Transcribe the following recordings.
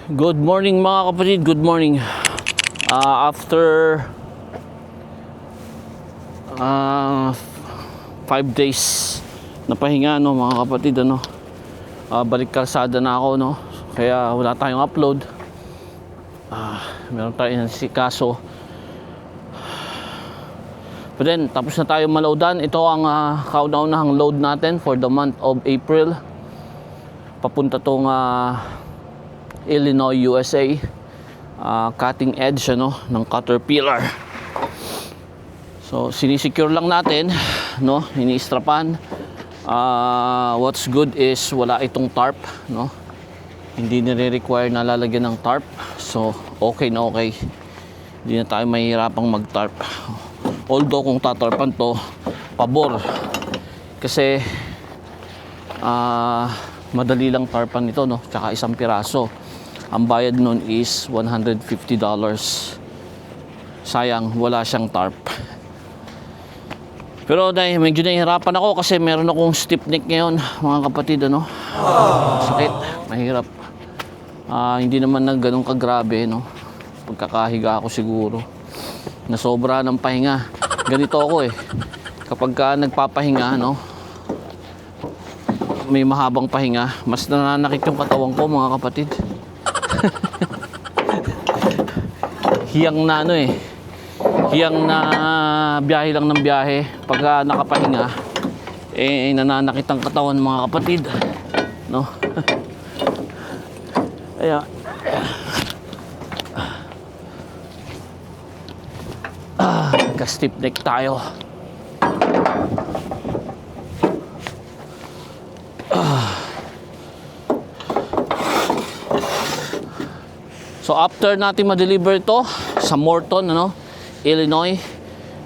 Good morning mga kapatid, good morning. After 5 days na pahinga, no, mga kapatid, ano, balik kalsada na ako, no. Kaya wala tayong upload. Meron tayong sikaso. But then, tapos na tayo maloadan. Ito ang kauna-unahang load natin for the month of April. Papunta tong Illinois, USA. Cutting edge, ano, ng Caterpillar. So sinisecure lang natin, no, iniistrapan. What's good is wala itong tarp, no. Hindi nire-require na lalagyan ng tarp. So okay na okay. Hindi na tayo mahihirapang mag-tarp. Although kung tatarpan to, pabor. Kasi madali lang tarpan nito, no, tsaka isang piraso. Ang bayad nun is $150. Sayang, wala siyang tarp. Pero medyo nahihirapan ako kasi meron akong stiff neck ngayon, mga kapatid, ano. Sakit, mahirap. Hindi naman na ganun kagrabe, no. Pagkakahiga ako siguro. Nasobra ng pahinga. Ganito ako eh. Kapag nagpapahinga, no, may mahabang pahinga, mas nananakit yung katawan ko, mga kapatid. Hiyang na ano eh. Hiyang na biyahe lang ng biyahe. Pagka nakapahinga, nananakit ang katawan, mga kapatid, no. Kaya ka-stiff neck tayo. So after natin ma-deliver ito sa Morton, ano, Illinois,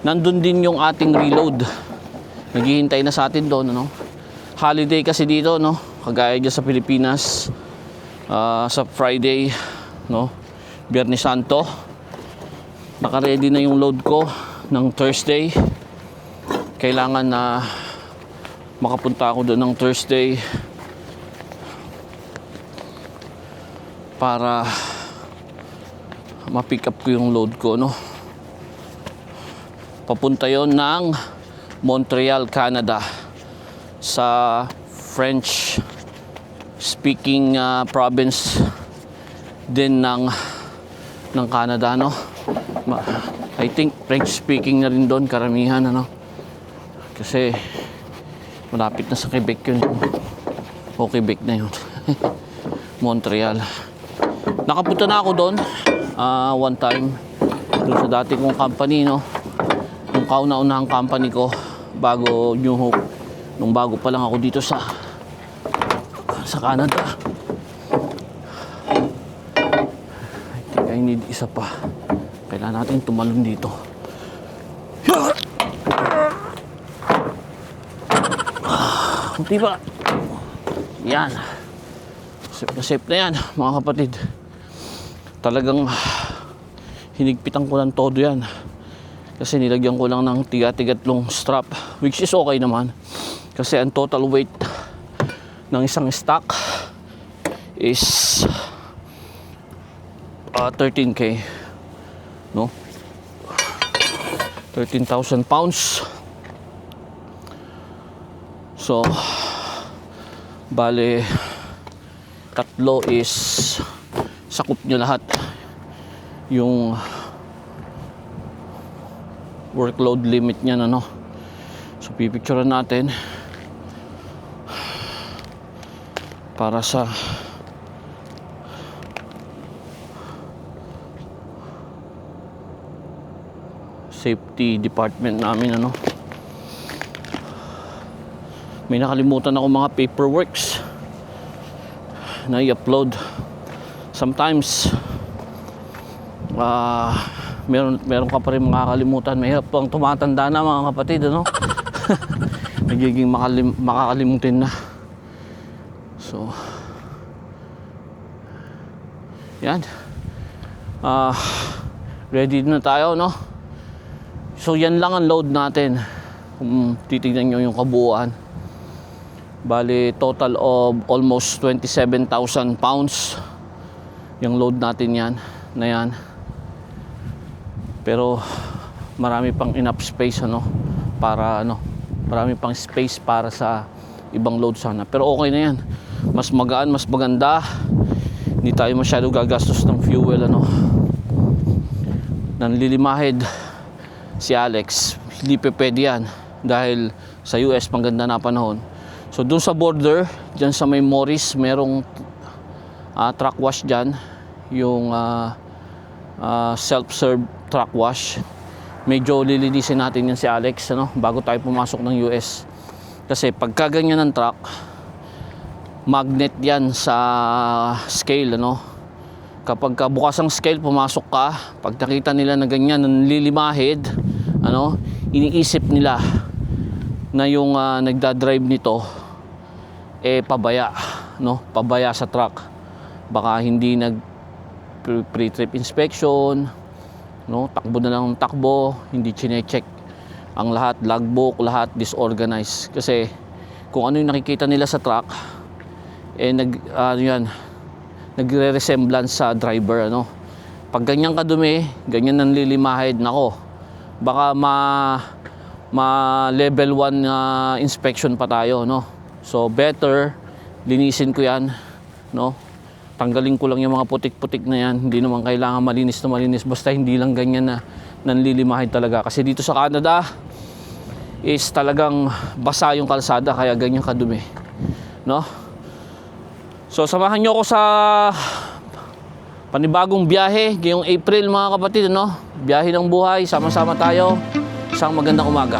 nandun din yung ating reload. Naghihintay na sa atin doon, ano. Holiday kasi dito, no, kagaya dyan sa Pilipinas. Sa Friday, no, Biyernes Santo, naka-ready na yung load ko ng Thursday. Kailangan na makapunta ako doon ng Thursday para ma-pick up ko yung load ko, no. Papunta yon ng Montreal, Canada, sa French speaking province din ng Canada, no. I think French speaking na rin doon karamihan, ano, kasi malapit na sa Quebec yun. O Quebec na yun. Montreal. Nakapunta na ako doon one time doon sa dati kong company, no, yung kauna-unahang company ko bago New Hope, nung bago pa lang ako dito sa Canada. I think I need isa pa. Kailangan natin tumalon dito. Kunti ba? Yan. Safe na yan, mga kapatid. Talagang hinigpitan ko lang todo yan. Kasi nilagyan ko lang ng tiga-tigatlong strap, which is okay naman. Kasi ang total weight ng isang stock is 13K, no? 13,000 pounds. So bale tatlo is sakop nyo lahat yung workload limit niya, ano. So pipicturean natin para sa safety department namin, ano. May nakalimutan ako mga paperworks na i-upload. Sometimes meron ka pa rin makakalimutan. Mahirap pang tumatanda na, mga kapatid, ano. Nagiging makakalimutin na. So yan, ready na tayo, no. So yan lang ang load natin. Kung titignan nyo yung kabuuan, bali total of almost 27,000 pounds yung load natin yan na yan. Pero marami pang enough space para marami pang space para sa ibang load sana. Pero okay na yan, mas magaan, mas maganda, hindi tayo masyado gagastos ng fuel. Nanlilimahid si Alex, hindi pa pwede yan dahil sa US maganda na panahon. So dun sa border, dyan sa may Morris, merong truck wash dyan, yung self-serve truck wash. Medyo lilinisin natin yan si Alex bago tayo pumasok ng US, kasi pagka ganyan ng truck, magnet yan sa scale. Kapag bukas ang scale, pumasok ka, pag nakita nila na ganyan nanlilimahid, iniisip nila na yung nagdadrive nito pabaya, pabaya sa truck, baka hindi nag pre-trip inspection, takbo na lang ng takbo, hindi chine-check ang lahat, logbook, lahat disorganized. Kasi kung ano yung nakikita nila sa truck, nagre-resemblance sa driver. Pag ganyan kadumi, ganyan nanlilimahid, nako, baka level 1 inspection pa tayo. So better linisin ko yan, tanggalin ko lang yung mga putik-putik na yan. Hindi naman kailangan malinis na malinis, basta hindi lang ganyan na nanlilimahid talaga. Kasi dito sa Canada is talagang basa yung kalsada, kaya ganyan kadumi. So samahan nyo ako sa panibagong biyahe ngayong April, mga kapatid. Biyahe ng buhay, sama-sama tayo. Isang magandang umaga.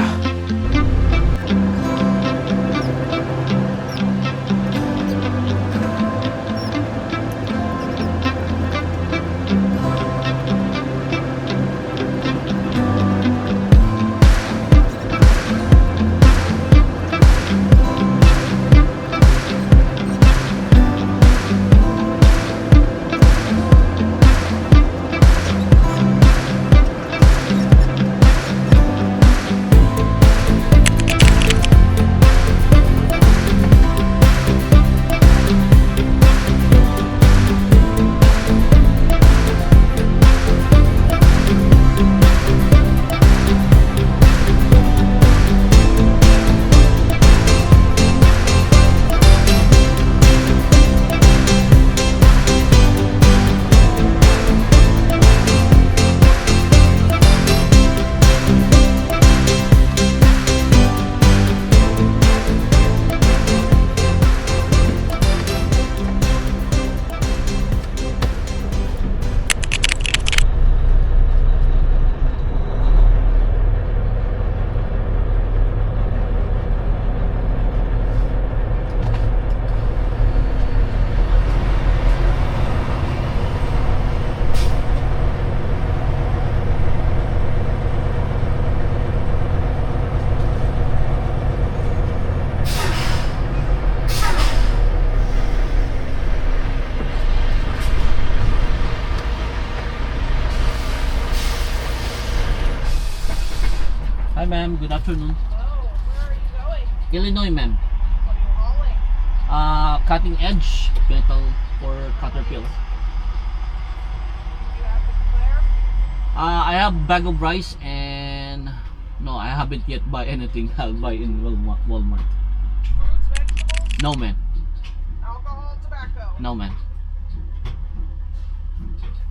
Hi ma'am, good afternoon. Hello, where are you going? Illinois, ma'am. What are you hauling? Cutting edge metal for Caterpillar. Do you have the flare? I have bag of rice and no, I haven't yet buy anything. I'll buy in Walmart. Fruits, vegetables, No, man. alcohol, tobacco. No, man.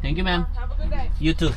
Thank you, ma'am. Have a good day. You too.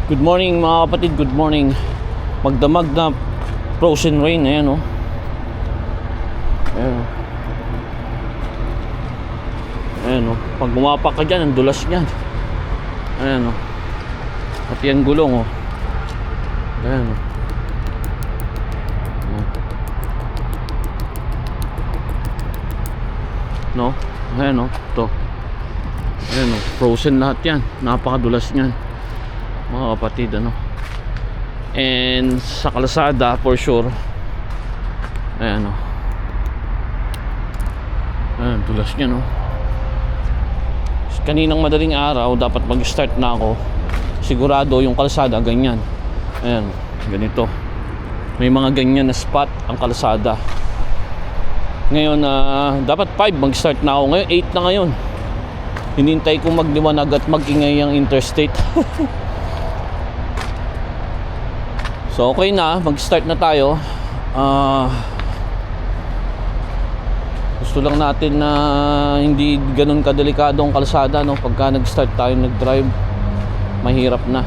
Good morning mga kapatid, good morning. Magdamag na frozen rain, ayan oh. Ayan oh. Ayan oh. Pag gumapak ka dyan, ang dulas niyan. Ayan oh. Pati ang gulong oh. Ayan oh. No? Ayan oh. Ito. Ayan oh. Frozen lahat yan. Napakadulas niyan mga kapatid, ano. And sa kalsada for sure. Ayan o. Ayan, tulas niya, no. Kaninang madaling araw dapat mag-start na ako. Sigurado yung kalsada ganyan. Ayan, ganito. May mga ganyan na spot ang kalsada. Ngayon dapat 5 mag-start na ako. Ngayon 8 na ngayon. Hinintay ko magliwanag at mag-ingay ang interstate. So okay na, mag-start na tayo. Gusto lang natin na hindi ganun kadelikado ang kalsada, no? Pagka nag-start tayo nag-drive, mahirap na.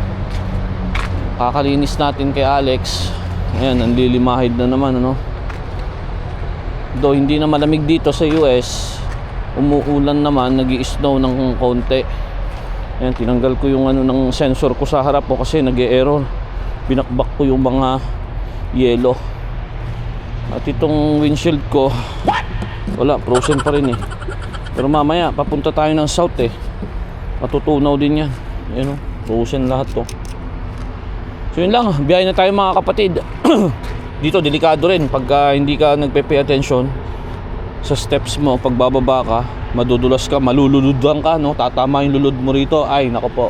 Kakalinis natin kay Alex. Ayan, nanlilimahid na naman, ano? Though hindi na malamig dito sa US, umuulan naman, nag-i-snow ng konti. Ayan, tinanggal ko yung ano ng sensor ko sa harap ko kasi nag-e-error. Binakbak ko yung mga yelo. At itong windshield ko, wala, frozen pa rin eh. Pero mamaya papunta tayo ng south eh. Matutunaw din yan. Ayan o, frozen lahat to. So yun lang, biyahe na tayo mga kapatid. Dito delikado rin pagka hindi ka nagpe-pay attention sa steps mo. Pag bababa ka, madudulas ka, malululudan ka, no? Tatama yung lulud mo rito. Ay, nako po.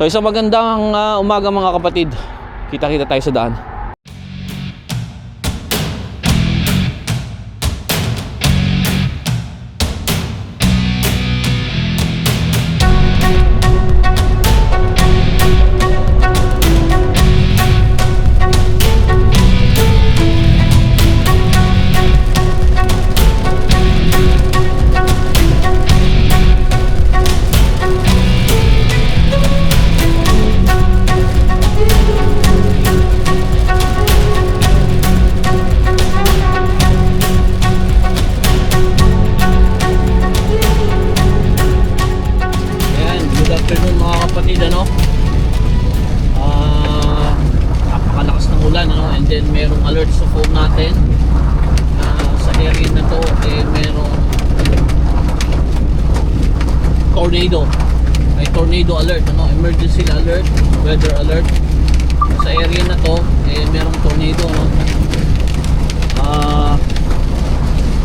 So isang magandang umaga mga kapatid. Kita-kita tayo sa daan. Then merong alert sa phone natin sa area na to merong tornado alert, ano, emergency alert, weather alert. Sa area na to merong tornado, no.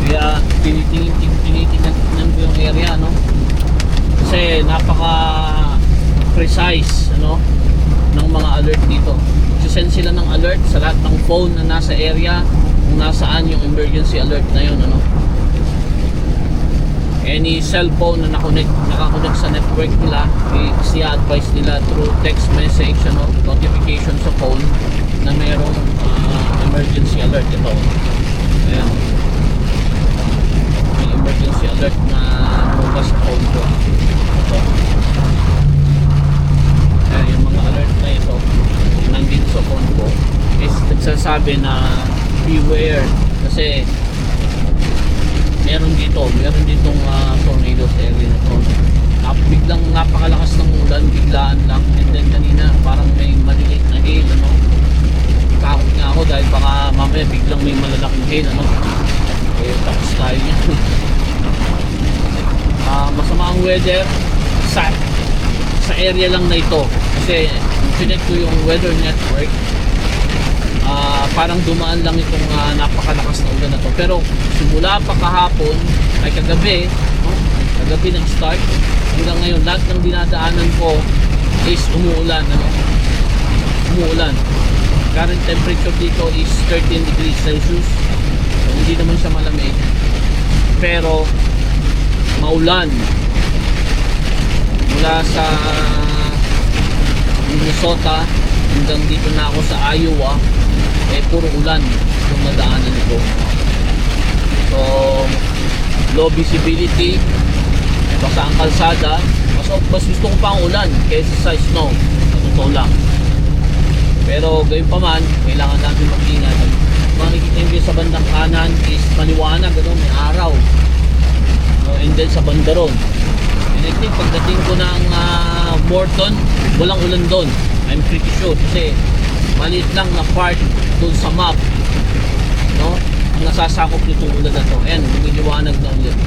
Kaya tinitingnan ko yung area, no, kasi napaka precise, ano, ng mga alert dito. Send sila ng alert sa lahat ng phone na nasa area kung nasaan yung emergency alert na yun, ano. Any cellphone na nakakonect sa network nila, i-advise nila through text message, ano, notification sa phone na mayroong emergency alert. Ito, ayan, may emergency alert na mula sa phone ko. Ito, ayan, yung mga alert na ito nandito sa phone ko is nagsasabi na beware kasi meron ditong tornado sa area na to. Biglang napakalakas ng ulan, biglaan lang, and then kanina parang may maliliit na hail, ano. Takot nga ako dahil baka mamaya biglang may malalaking hail, ano. Tapos tayo niya. Masama ang weather sa area lang na ito kasi connect ko yung weather network. Parang dumaan lang itong napakalakas na ulan na to, pero simula pa kahapon ay kagabi, no? Kagabi ng start hanggang ngayon lahat ng dinadaanan ko is umuulan, ano? Umuulan. Current temperature dito is 13 degrees Celsius, so, hindi naman siya malamig pero maulan. Mula sa Minnesota hanggang dito na ako sa Iowa, puro ulan yung nadaanan ko. So low visibility, basa ang kalsada, mas gusto ko pa ang ulan kaysa sa snow. Sa totoo lang. Pero gayon pa man, kailangan natin mag-ingat. Makikita nyo sa bandang kanan is maliwanag, ano, may araw. No, and then sa banda ron. And I think pagdating ko ng Morton, walang ulan doon. I'm pretty sure kasi maliit lang na part doon sa map. No? Ang nasasakop nitong ulan na to. Ayan, lumiliwanag na ulit.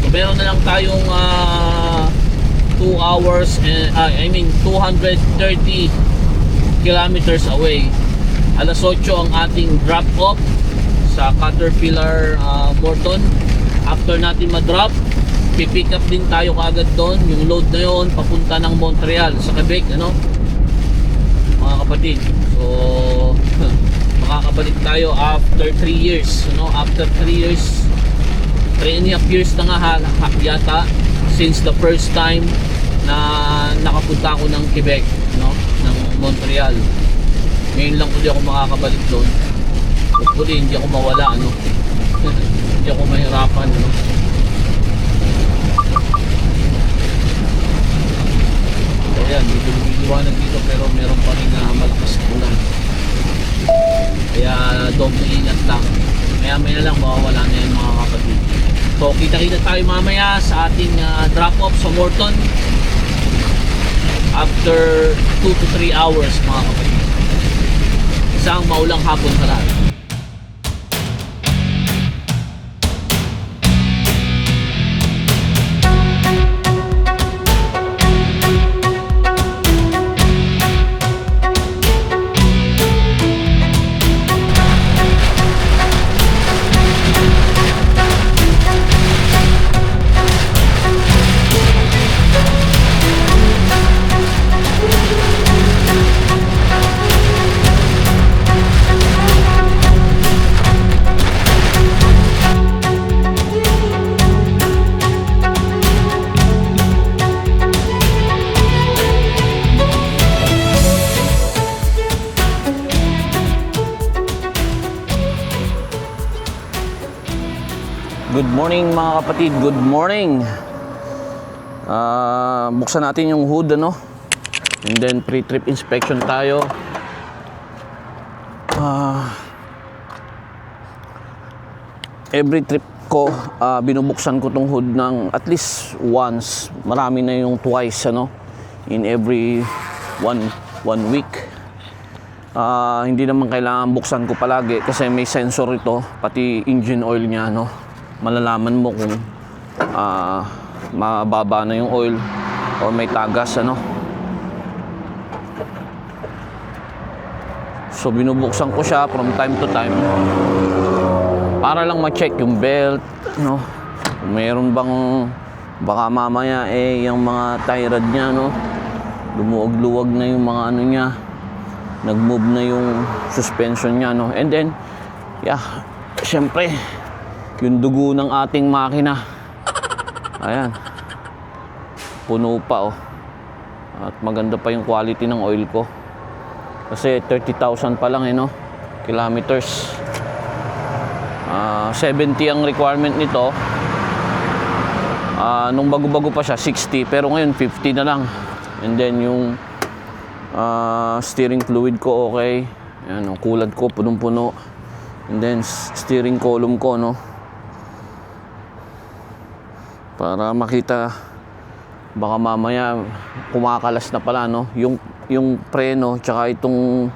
So meron na lang tayong 2 hours and, 230 kilometers away. Alas 8 ang ating drop off sa Caterpillar Morton. After natin ma-drop, pipick up din tayo kaagad doon. Yung load na yon papunta ng Montreal sa Quebec, ano? Mga kapatid. So makakabalik tayo after 3 years, ano? After 3 years, 3.5 years na nga yata since the first time na nakapunta ako ng Quebec, no? Ng Montreal. Ngayon lang uli ako makakabalik doon. Hopefully hindi ako mawala, ano? Hindi ako mahirapan, ano? Ayan, dito lumiliwanag dito pero meron pa rin malakas na ulan. Kaya doble ingat lang. Maya lang mawawala na yan, mga kapatid. So kita-kita tayo mamaya sa ating drop-off sa Morton after 2 to 3 hours, mga kapatid. Isang maulang hapon sa lahat. Good morning, mga kapatid, good morning. Buksan natin yung hood, ano? And then pre-trip inspection tayo. Every trip ko, binubuksan ko tong hood ng at least once. Marami na yung twice, ano? In every one week. Hindi naman kailangan buksan ko palagi kasi may sensor ito, pati engine oil niya, no? Malalaman mo kung mababa na yung oil or may tagas, ano. So binubuksan ko siya from time to time para lang ma-check yung belt, no, kung mayroon bang baka mamaya yung mga tie rod niya, no, lumuwag-luwag na yung mga ano niya, nag-move na yung suspension niya, no. And then syempre yung dugo ng ating makina, ayan, puno pa, oh. At maganda pa yung quality ng oil ko kasi 30,000 pa lang, no, kilometers. 70 ang requirement nito. Nung bago-bago pa siya 60, pero ngayon 50 na lang. And then yung steering fluid ko okay, ayan, ang kulad ko punong-puno. And then steering column ko, no, para makita, baka mamaya kumakalas na pala, no, yung preno tsaka itong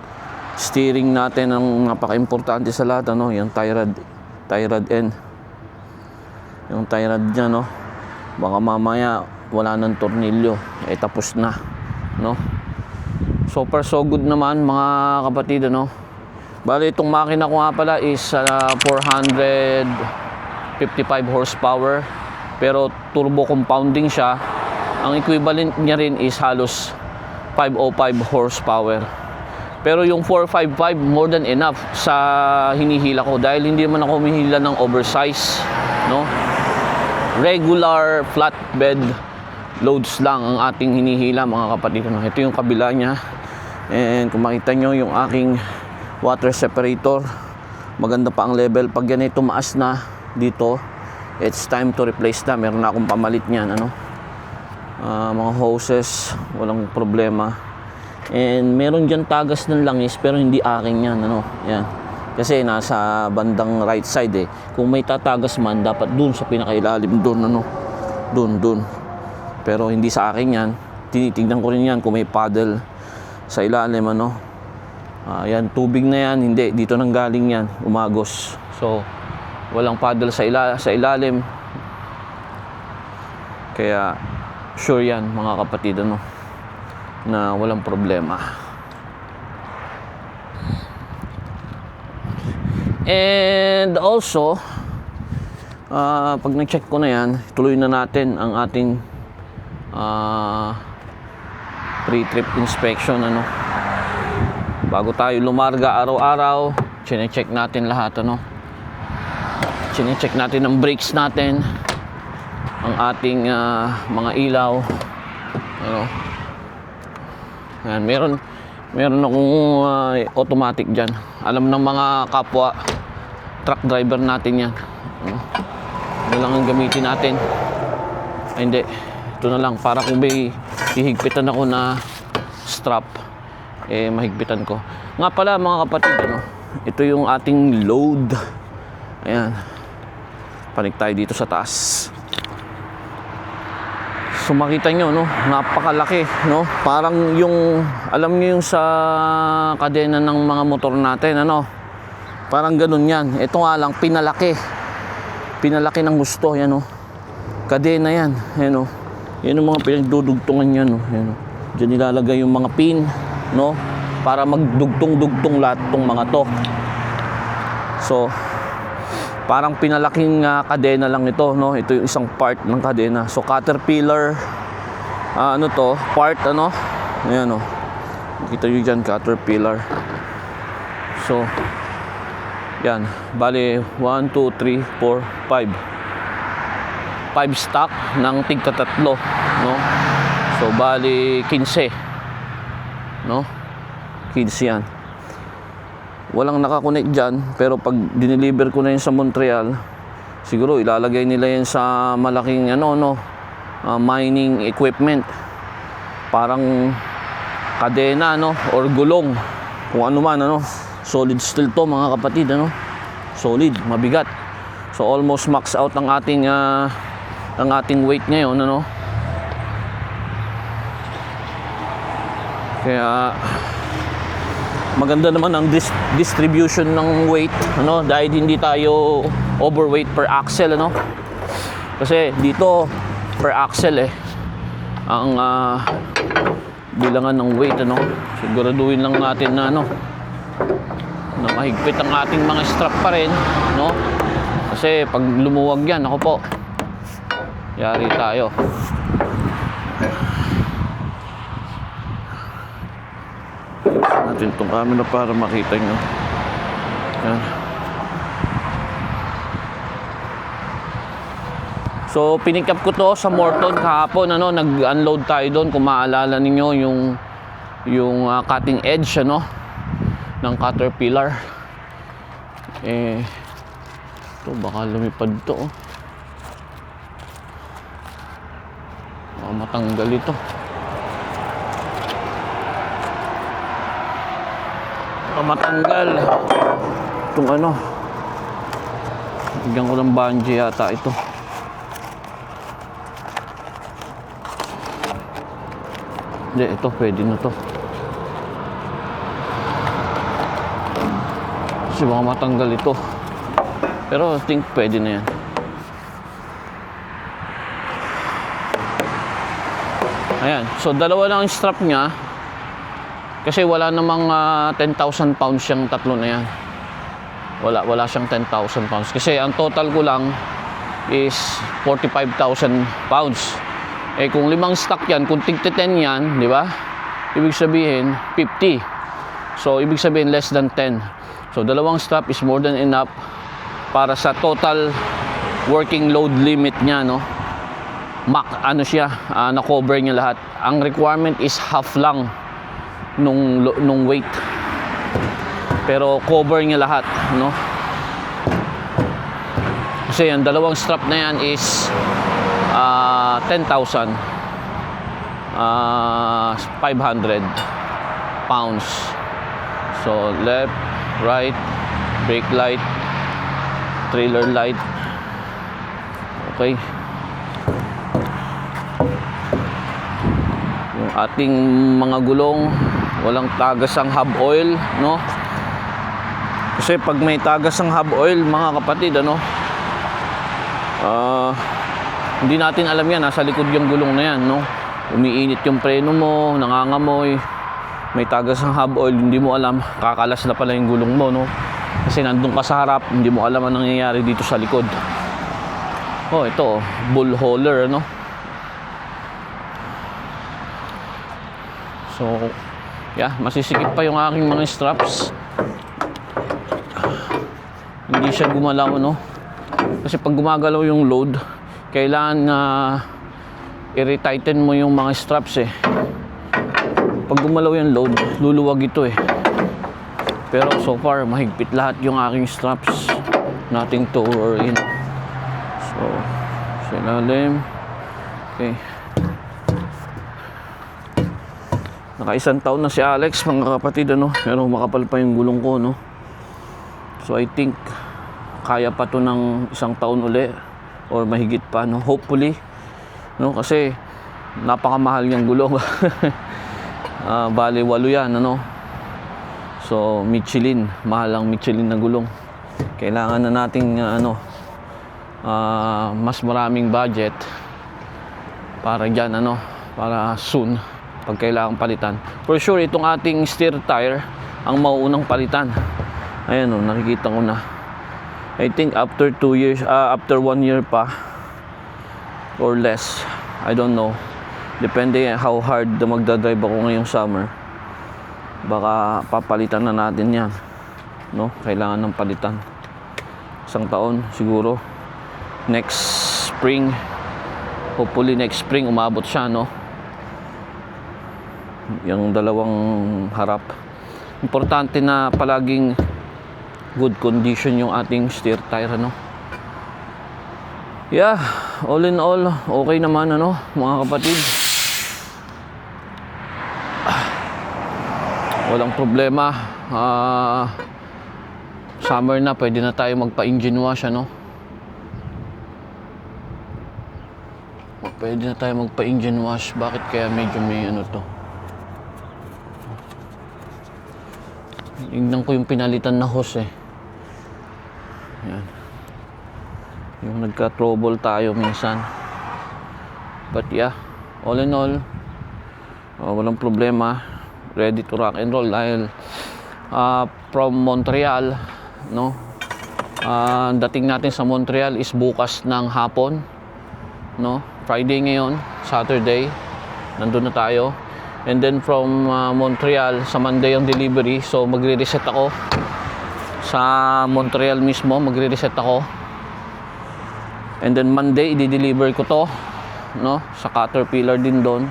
steering natin ang napaka-importante sa lahat, ano, yung tie rod end, yung tie rod niya, no, baka mamaya wala nang tornilyo, tapos na, no. So far so good naman, mga kapatid, ano. Bali itong makina ko nga pala is 455 horsepower, pero turbo compounding siya. Ang equivalent niya rin is halos 505 horsepower. Pero yung 455 more than enough sa hinihila ko dahil hindi naman ako humihila ng oversize, no. Regular flatbed loads lang ang ating hinihila, mga kapatid, no? Ito yung kabila niya. And kung makita nyo yung aking water separator, maganda pa ang level. Pag ganito maas na dito, it's time to replace na. Meron na akong pamalit niyan, ano. Mga hoses, walang problema. And meron dyan tagas ng langis pero hindi akin yan, ano. Yan. Kasi nasa bandang right side eh. Kung may tatagas man, dapat dun sa pinakailalim, dun, ano. Dun. Pero hindi sa akin yan. Tinitignan ko rin yan kung may paddle sa ilalim, ano. Yan, tubig na yan. Hindi, dito nang galing yan. Umagos. So, walang paddle sa ilalim. Kaya, sure yan, mga kapatid, ano, na walang problema. And also, pag na-check ko na yan, tuloy na natin ang ating pre-trip inspection, ano. Bago tayo lumarga araw-araw, chine-check natin lahat, ano. Chine-check natin ang brakes natin, ang ating mga ilaw, ano. Yan, meron akong automatic dyan. Alam ng mga kapwa truck driver natin yan, ano. Ano lang ang gamitin natin. Ay, hindi, ito na lang para kung may hihigpitan ako na strap, eh mahigpitan ko. Nga pala mga kapatid, ano, ito yung ating load. Ayan, panik tayo dito sa taas. So makita nyo, no, napakalaki, no. Parang yung, alam nyo yung sa kadena ng mga motor natin, ano. Parang ganun yan. Ito nga lang, pinalaki ng gusto, yan, no. Kadena yan, yan, no. Yan yung mga pinagdudugtungan yan, no. Yan, no. Diyan nilalagay yung mga pin, no, para magdugtong-dugtong lahat tong mga to. So parang pinalaking kadena lang ito, no. Ito yung isang part ng kadena. So Caterpillar, ano to, part, ano. Ayan, no. Kita nyo dyan, Caterpillar. So yan, bali 1, 2, 3, 4, 5 stock ng tigtatatlo, no. So bali 15, no, 15 yan. Walang nakakonect dyan, pero pag dineliver ko na yun sa Montreal, siguro ilalagay nila yan sa malaking, ano, no, mining equipment, parang kadena, no, or gulong, kung ano man, ano. Solid steel to mga kapatid, ano, solid, mabigat. So almost max out ang ating weight ngayon, ano. Kaya maganda naman ang distribution ng weight, ano, dahil hindi tayo overweight per axle, ano. Kasi dito per axle ang bilangan ng weight, ano. Siguraduhin lang natin na, ano, na mahigpit ang ating mga strap pa rin, no. Kasi pag lumuwag yan, ako po, yari tayo. Natin itong camera para makita nyo. Yan. So pinick up ko to sa Morton kahapon, ano. Nag-unload tayo doon, kung maalala ninyo yung cutting edge, ano, ng Caterpillar. Ito baka lumipad to, oh. Baka matanggal ito. Matanggal itong, ano, bigyan ko ng bungee yata ito. Hindi, ito pwede na to. Kasi baka matanggal ito, pero I think pwede na yan. Ayan, so dalawa lang ang strap nya. Kasi wala namang 10,000 pounds yung tatlo na yan. Wala siyang 10,000 pounds. Kasi ang total ko lang is 45,000 pounds. Eh kung 5 stock yan, kung tig 10 yan, di ba? Ibig sabihin 50. So ibig sabihin less than 10. So dalawang strap is more than enough para sa total working load limit niya, no? Ano siya, na-cover niya lahat. Ang requirement is half lang nung weight, pero cover niya lahat, no. Kasi ang dalawang strap na yan is 10,000. 500 pounds. So left, right, brake light, trailer light. Okay. Yung ating mga gulong, walang tagas ang hub oil, no? Kasi pag may tagas ang hub oil, mga kapatid, ano, hindi natin alam yan, nasa likod yung gulong na yan, no? Umiinit yung preno mo, nangangamoy, may tagas ang hub oil, hindi mo alam, kakalas na pala yung gulong mo, no? Kasi nandun ka sa harap, hindi mo alam ang nangyayari dito sa likod. Oh, ito, bull hauler, ano? So, yeah, masisikip pa yung aking mga straps. Hindi siya gumalaw, no? Kasi pag gumagalaw yung load, kailangan na i-retighten mo yung mga straps eh. Pag gumalaw yung load, luluwag ito eh. Pero so far, mahigpit lahat yung aking straps. Nothing to worry. So, sa ilalim. Okay. Naka-isang taon na si Alex, mga kapatid, ano? Pero makapal pa yung gulong ko, no? So, I think kaya pa to ng isang taon uli or mahigit pa, no? Hopefully, no? Kasi napakamahal yung gulong. Bali 8 yan, ano? So, Michelin, mahal ang Michelin na gulong. Kailangan na nating mas maraming budget para dyan, ano, para soon pag kailangan palitan. For sure, itong ating steer tire ang mauunang palitan. Ayan, oh, nakikita ko na. I think after 2 years, after 1 year pa or less, I don't know, depende how hard na magdadrive ako ngayong summer, baka papalitan na natin yan, no? Kailangan ng palitan. Isang taon siguro. Next spring, hopefully next spring umabot siya, no? Yung dalawang harap. Importante na palaging good condition yung ating steer tire, ano? Yeah, all in all, okay naman, ano, mga kapatid. Walang problema. Summer na, pwede na tayo magpa-engine wash, ano? Pwede na tayo magpa-engine wash. Bakit kaya medyo may ano to? Tingnan ko yung pinalitan na hose eh. Yan. Yung nagka-trouble tayo minsan. But yeah, all in all, walang problema. Ready to rock and roll dahil from Montreal, no? Dating natin sa Montreal is bukas ng hapon, no? Friday ngayon, Saturday, nandun na tayo. And then from Montreal, sa Monday ang delivery. So magre-reset ako sa Montreal mismo, magre-reset ako. And then Monday, i-deliver ko to, no? Sa Caterpillar din doon.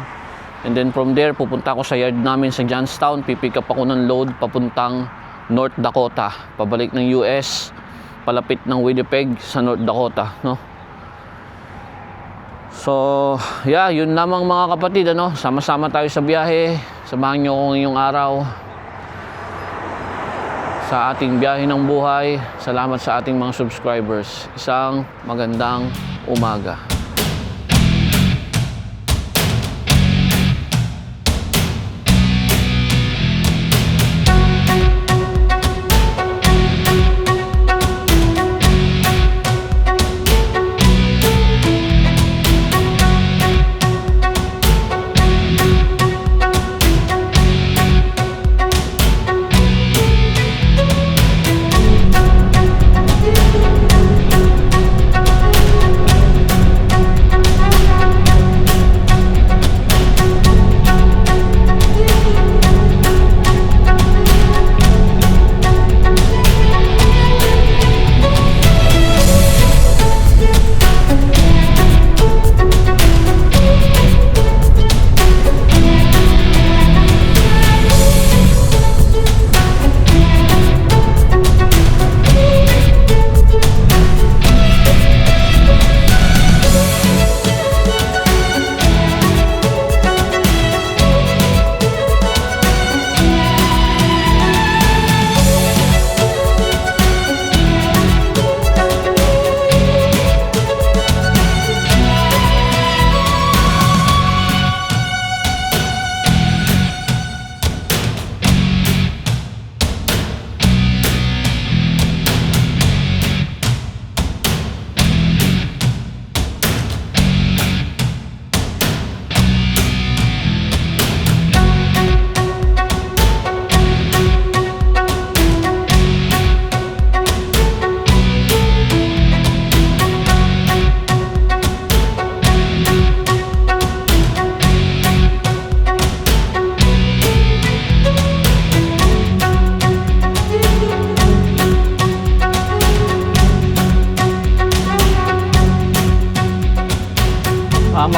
And then from there, pupunta ako sa yard namin sa Johnstown. Pipick up ako ng load papuntang North Dakota. Pabalik ng US, palapit ng Winnipeg sa North Dakota, no? So, yeah, yun lamang mga kapatid, ano? Sama-sama tayo sa biyahe. Samahan nyo ko ngayong araw sa ating biyahe ng buhay. Salamat sa ating mga subscribers. Isang magandang umaga.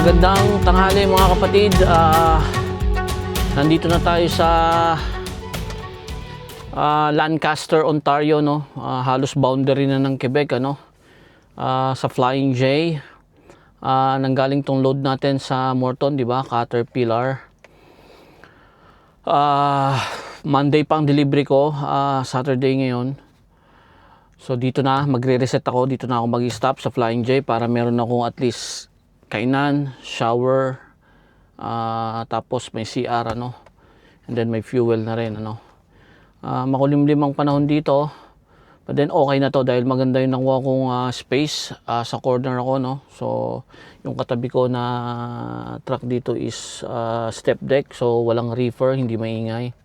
Magandang tanghali mga kapatid. Nandito na tayo sa Lancaster, Ontario, no? Halos boundary na ng Quebec, ano? Sa Flying J. Nanggaling tong load natin sa Morton, di ba? Caterpillar. Monday pa ang delivery ko, Saturday ngayon. So dito na, magre-reset ako. Dito na ako mag-stop sa Flying J para meron akong at least kainan, shower, tapos may CR, ano. And then may fuel na rin, ano. Makulimlim ang panahon dito. But then okay na to dahil maganda yung nakuha kong space sa corner ako, no. So yung katabi ko na truck dito is step deck, so walang reefer, hindi maingay.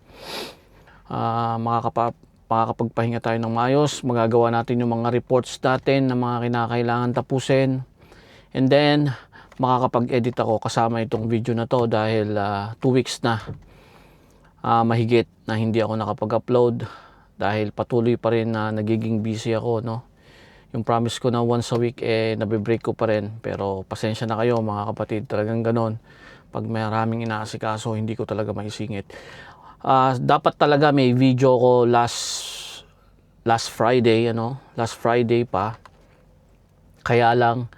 Makakapagpahinga tayo ng maayos, magagawa natin yung mga reports natin na mga kinakailangan tapusin, and then makakapag-edit ako kasama itong video na to dahil 2 weeks na mahigit na hindi ako nakapag-upload dahil patuloy pa rin na nagiging busy ako, no. Yung promise ko na once a week nabe-break ko pa rin, pero pasensya na kayo mga kapatid, talagang ganon. Pag maraming inaasikaso, hindi ko talaga maisingit. Dapat talaga may video ko last Friday, ano, last Friday pa. Kaya lang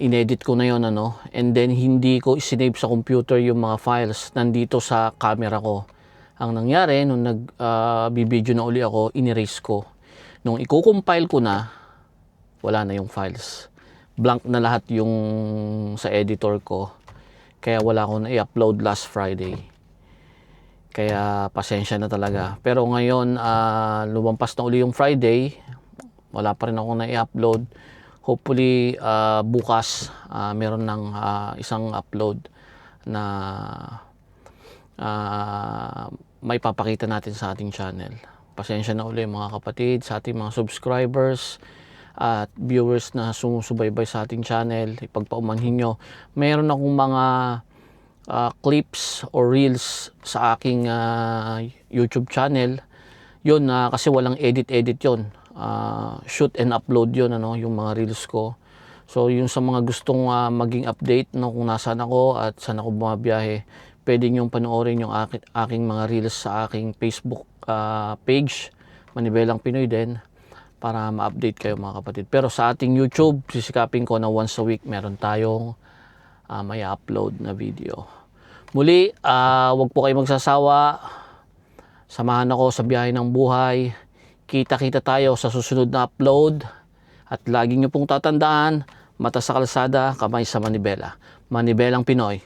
inedit ko na yon, ano, and then hindi ko isinave sa computer yung mga files nandito sa camera ko. Ang nangyari nung nag-video na uli ako, inerase ko. Nung i-compile ko na, wala na yung files. Blank na lahat yung sa editor ko. Kaya wala akong i-upload last Friday. Kaya pasensya na talaga. Pero ngayon, lumampas na uli yung Friday. Wala pa rin ako na i-upload. Hopefully, bukas meron ng isang upload na may papakita natin sa ating channel. Pasensya na uli mga kapatid, sa ating mga subscribers at viewers na sumusubaybay sa ating channel. Ipagpaumanhin nyo. Meron akong mga clips or reels sa aking YouTube channel. Yun, kasi walang edit yun. Shoot and upload yun, ano, yung mga reels ko. So yung sa mga gustong maging update, no, kung nasaan ako at saan ako bumabiyahe, pwede nyong panoorin yung aking mga reels sa aking Facebook page, Manibelang Pinoy din, para ma-update kayo mga kapatid. Pero sa ating YouTube, sisikapin ko na once a week meron tayong may upload na video. Muli, wag po kayo magsasawa. Samahan ako sa biyahe ng buhay. Kita-kita tayo sa susunod na upload. At lagi nyo pong tatandaan, mata sa kalsada, kamay sa manibela. Manibelang Pinoy.